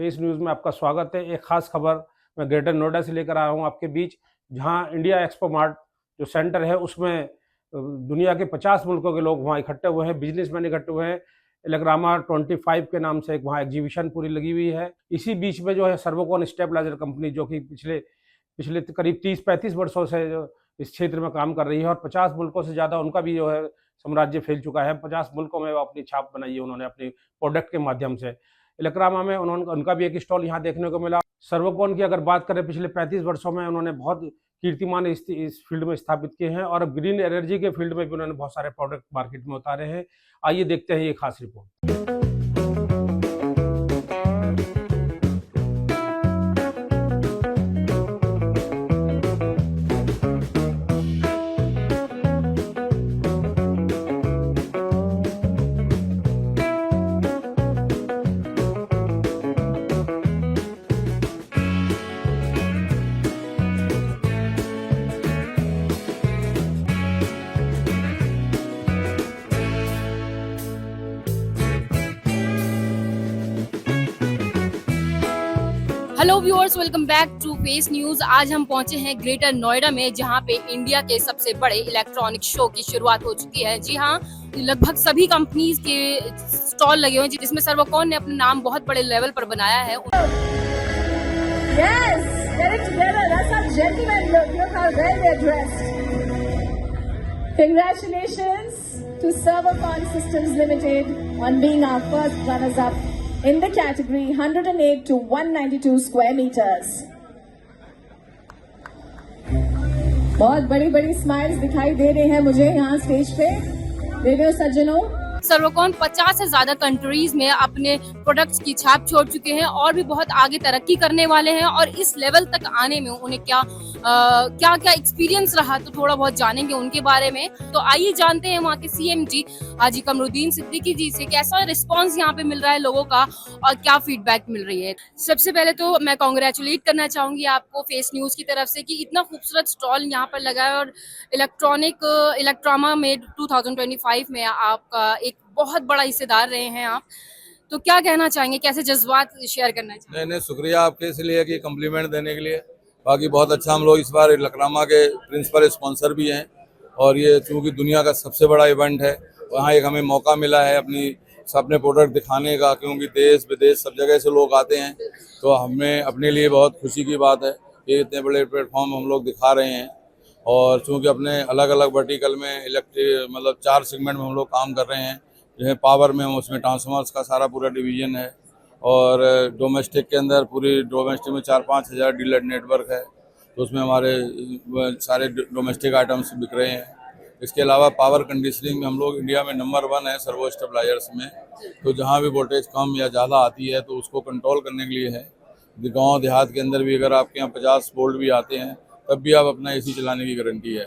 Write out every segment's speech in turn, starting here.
Face news में आपका स्वागत है। एक खास खबर मैं ग्रेटर नोएडा से लेकर आया हूँ आपके बीच, जहाँ इंडिया एक्सपो मार्ट जो सेंटर है उसमें दुनिया के 50 मुल्कों के लोग वहाँ इकट्ठे हुए हैं, बिजनेसमैन इकट्ठे हुए हैं। इलेग्रामा 25 के नाम से एक वहाँ एग्जीबिशन पूरी लगी हुई है। इसी बीच में जो है सर्वोकॉन स्टेबलाइजर कंपनी, जो कि पिछले पिछले करीब 30-35 वर्षों से जो इस क्षेत्र में काम कर रही है और 50 मुल्कों से ज़्यादा उनका भी जो है साम्राज्य फैल चुका है। 50 मुल्कों में वो अपनी छाप बनाई है उन्होंने अपनी प्रोडक्ट के माध्यम से। इलेक्रामा में उनका भी एक स्टॉल यहाँ देखने को मिला। सर्वोकॉन की अगर बात करें, पिछले 35 वर्षों में उन्होंने बहुत कीर्तिमान इस फील्ड में स्थापित किए हैं और ग्रीन एनर्जी के फील्ड में भी उन्होंने बहुत सारे प्रोडक्ट मार्केट में उतारे हैं। आइए देखते हैं ये खास रिपोर्ट। Hello viewers, welcome back to face news. आज हम पहुंचे हैं ग्रेटर नोएडा में, जहां पे इंडिया के सबसे बड़े इलेक्ट्रॉनिक शो की शुरुआत हो चुकी है। जी हां, लगभग सभी कंपनीज के स्टॉल लगे हुए हैं, जिसमें सर्वोकॉन ने अपना नाम बहुत बड़े लेवल पर बनाया है। Yes, get it together. That's our gentlemen look. Look how well they're dressed. Congratulations to Servocon Systems Limited on being our first runners-up in the category 108 to 192 square meters. बहुत बड़ी स्माइल्स दिखाई दे रहे हैं मुझे यहाँ स्टेज पे। देवियों सज्जनों, सर्वोकॉन 50 से ज्यादा कंट्रीज में अपने प्रोडक्ट्स की छाप छोड़ चुके हैं और भी बहुत आगे तरक्की करने वाले हैं। और इस लेवल तक आने में उन्हें क्या एक्सपीरियंस रहा, तो थोड़ा बहुत जानेंगे उनके बारे में। तो आइए जानते हैं वहाँ के CMD हाजी कमरुद्दीन सिद्दीकी जी से कैसा रिस्पांस यहाँ पे मिल रहा है लोगों का और क्या फीडबैक मिल रही है। सबसे पहले तो मैं कॉन्ग्रेचुलेट करना चाहूंगी आपको फेस न्यूज की तरफ से कि इतना खूबसूरत स्टॉल यहाँ पर लगा है और इलेक्ट्रामा में 2025 में आपका एक बहुत बड़ा हिस्सेदार रहे हैं आप। तो क्या कहना चाहेंगे, कैसे जज्बात शेयर करना चाहेंगे? नहीं, शुक्रिया आपके इसलिए कि कम्प्लीमेंट देने के लिए। बाकी बहुत अच्छा, हम लोग इस बार इलेक्रामा के प्रिंसिपल स्पॉन्सर भी हैं और ये चूँकि दुनिया का सबसे बड़ा इवेंट है, वहाँ एक हमें मौका मिला है अपने प्रोडक्ट दिखाने का, क्योंकि देश विदेश सब जगह से लोग आते हैं। तो हमें अपने लिए बहुत खुशी की बात है कि इतने बड़े प्लेटफॉर्म हम लोग दिखा रहे हैं। और चूँकि अपने अलग अलग वर्टिकल में मतलब 4 सेगमेंट में हम लोग काम कर रहे हैं। जैसे पावर में उसमें ट्रांसफार्मर्स का सारा पूरा डिवीजन है और डोमेस्टिक के अंदर पूरी डोमेस्टिक में 4-5 हज़ार डीलर नेटवर्क है, तो उसमें हमारे सारे डोमेस्टिक आइटम्स बिक रहे हैं। इसके अलावा पावर कंडीशनिंग में हम लोग इंडिया में नंबर 1 है सर्वो स्टेबलाइजर्स में। तो जहाँ भी वोल्टेज कम या ज़्यादा आती है तो उसको कंट्रोल करने के लिए है। गाँव देहात के अंदर भी अगर आपके यहाँ 50 वोल्ट भी आते हैं तब भी आप अपना AC चलाने की गारंटी है।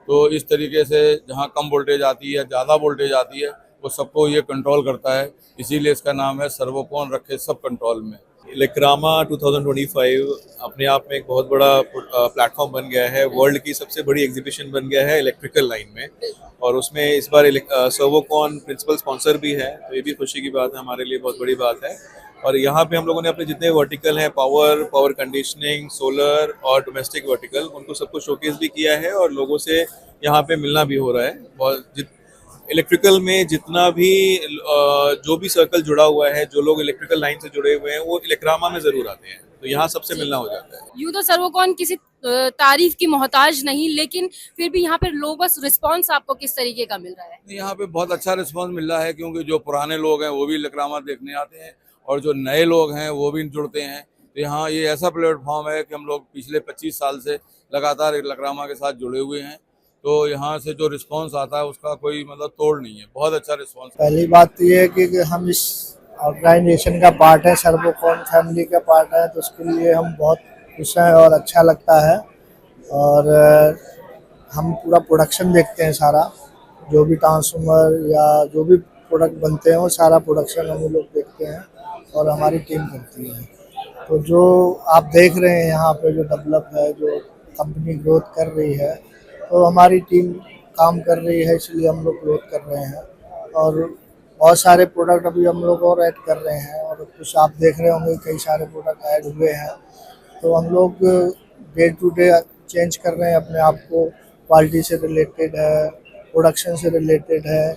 तो इस तरीके से जहाँ कम वोल्टेज आती है, ज़्यादा वोल्टेज आती है, वो सबको ये कंट्रोल करता है। इसीलिए इसका नाम है सर्वोकॉन रखे सब कंट्रोल में। इलेक्रामा 2025 अपने आप में एक बहुत बड़ा प्लेटफॉर्म बन गया है। वर्ल्ड की सबसे बड़ी एग्जीबिशन बन गया है इलेक्ट्रिकल लाइन में, और उसमें इस बार सर्वोकॉन प्रिंसिपल स्पॉन्सर भी है, तो ये भी खुशी की बात है, हमारे लिए बहुत बड़ी बात है। और यहाँ पे हम लोगों ने अपने जितने वर्टिकल हैं, पावर कंडीशनिंग, सोलर और डोमेस्टिक वर्टिकल, उनको सबको शोकेस भी किया है और लोगों से यहाँ पे मिलना भी हो रहा है। बहुत इलेक्ट्रिकल में जितना भी जो भी सर्कल जुड़ा हुआ है, जो लोग इलेक्ट्रिकल लाइन से जुड़े हुए हैं, वो इलेक्रामा में जरूर आते हैं, तो यहाँ सबसे मिलना हो जाता है। यूँ तो सर्वोकॉन किसी तारीफ की मोहताज नहीं, लेकिन फिर भी यहाँ पे लोगों का रिस्पांस आपको किस तरीके का मिल रहा है? यहाँ पे बहुत अच्छा रिस्पांस मिल रहा है, क्योंकि जो पुराने लोग हैं वो भी इलेक्रामा देखने आते हैं और जो नए लोग हैं वो भी जुड़ते हैं। तो यहाँ ये ऐसा प्लेटफॉर्म है कि हम लोग पिछले 25 साल से लगातार इलेक्रामा के साथ जुड़े हुए हैं। तो यहाँ से जो रिस्पांस आता है उसका कोई मतलब तोड़ नहीं है, बहुत अच्छा रिस्पांस। पहली बात तो ये है कि हम इस ऑर्गेनाइजेशन का पार्ट है, सर्वोकॉन फैमिली का पार्ट है, तो उसके लिए हम बहुत खुश हैं और अच्छा लगता है। और हम पूरा प्रोडक्शन देखते हैं, सारा जो भी ट्रांसफार्मर या जो भी प्रोडक्ट बनते हैं वो सारा प्रोडक्शन हम लोग देखते हैं और हमारी टीम करती है। तो जो आप देख रहे हैं यहाँ पे जो डेवलप है, जो कंपनी ग्रोथ कर रही है, तो हमारी टीम काम कर रही है, इसलिए हम लोग ग्रोथ कर रहे हैं। और बहुत सारे प्रोडक्ट अभी हम लोग और ऐड कर रहे हैं, और कुछ आप देख रहे होंगे कई सारे प्रोडक्ट ऐड हुए हैं। तो हम लोग डे टू डे चेंज कर रहे हैं अपने आप को, क्वालिटी से रिलेटेड है, प्रोडक्शन से रिलेटेड है,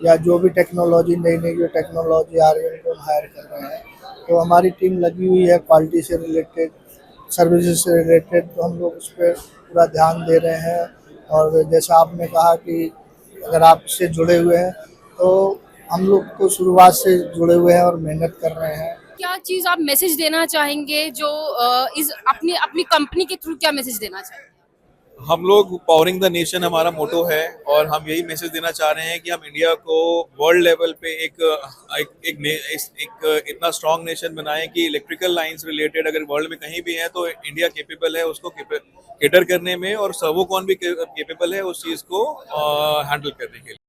या जो भी टेक्नोलॉजी नई नई जो टेक्नोलॉजी आ रही है उनको हम हायर कर रहे हैं। तो हमारी टीम लगी हुई है क्वालिटी से रिलेटेड, सर्विसेज से रिलेटेड, तो हम लोग उस पर पूरा ध्यान दे रहे हैं। और जैसा आपने कहा कि अगर आप इससे जुड़े हुए हैं, तो हम लोग तो शुरुआत से जुड़े हुए हैं और मेहनत कर रहे हैं। क्या चीज आप मैसेज देना चाहेंगे जो इस अपनी अपनी कंपनी के थ्रू क्या मैसेज देना चाहेंगे? हम लोग पावरिंग द नेशन हमारा मोटो है, और हम यही मैसेज देना चाह रहे हैं कि हम इंडिया को वर्ल्ड लेवल पे एक इतना स्ट्रांग नेशन बनाएं कि इलेक्ट्रिकल लाइंस रिलेटेड अगर वर्ल्ड में कहीं भी है तो इंडिया कैपेबल है उसको केटर करने में, और सर्वोकॉन भी कैपेबल है उस चीज़ को हैंडल करने के लिए।